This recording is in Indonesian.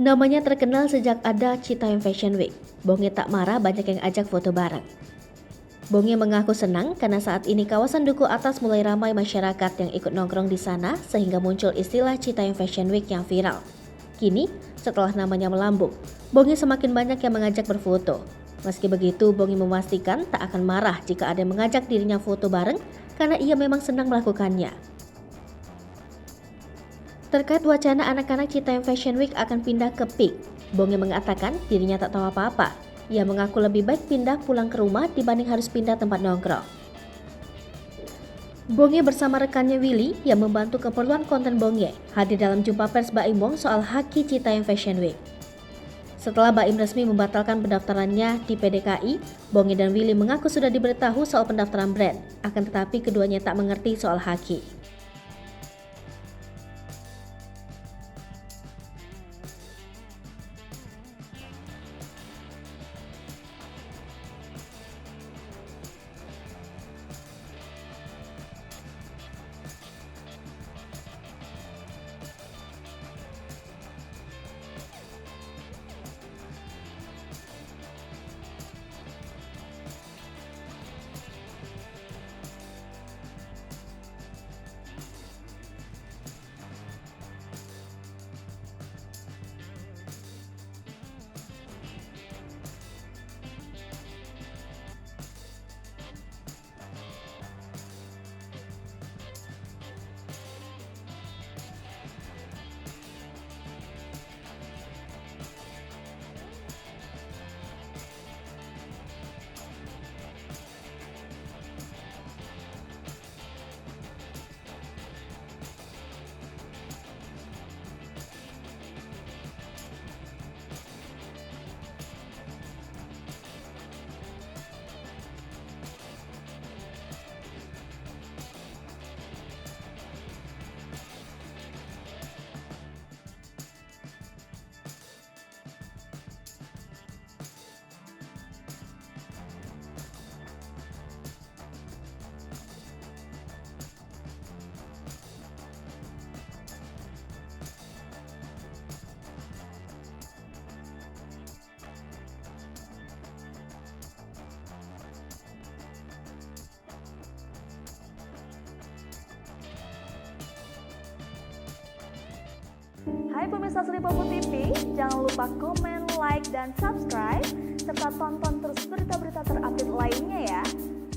Namanya terkenal sejak ada Citayam Fashion Week. Bonge tak marah, banyak yang ajak foto bareng. Bonge mengaku senang karena saat ini kawasan Duku Atas mulai ramai masyarakat yang ikut nongkrong di sana sehingga muncul istilah Citayam Fashion Week yang viral. Kini, setelah namanya melambung, Bonge semakin banyak yang mengajak berfoto. Meski begitu, Bonge memastikan tak akan marah jika ada yang mengajak dirinya foto bareng karena ia memang senang melakukannya. Terkait wacana anak-anak Citayam Fashion Week akan pindah ke PIK, Bonge mengatakan dirinya tak tahu apa-apa. Ia mengaku lebih baik pindah pulang ke rumah dibanding harus pindah tempat nongkrong. Bonge bersama rekannya Willy yang membantu keperluan konten Bonge hadir dalam jumpa pers Baim Wong soal haki Citayam Fashion Week. Setelah Baim resmi membatalkan pendaftarannya di PDKI, Bonge dan Willy mengaku sudah diberitahu soal pendaftaran brand, akan tetapi keduanya tak mengerti soal haki. Hai pemirsa Selipopo TV, jangan lupa komen, like, dan subscribe, serta tonton terus berita-berita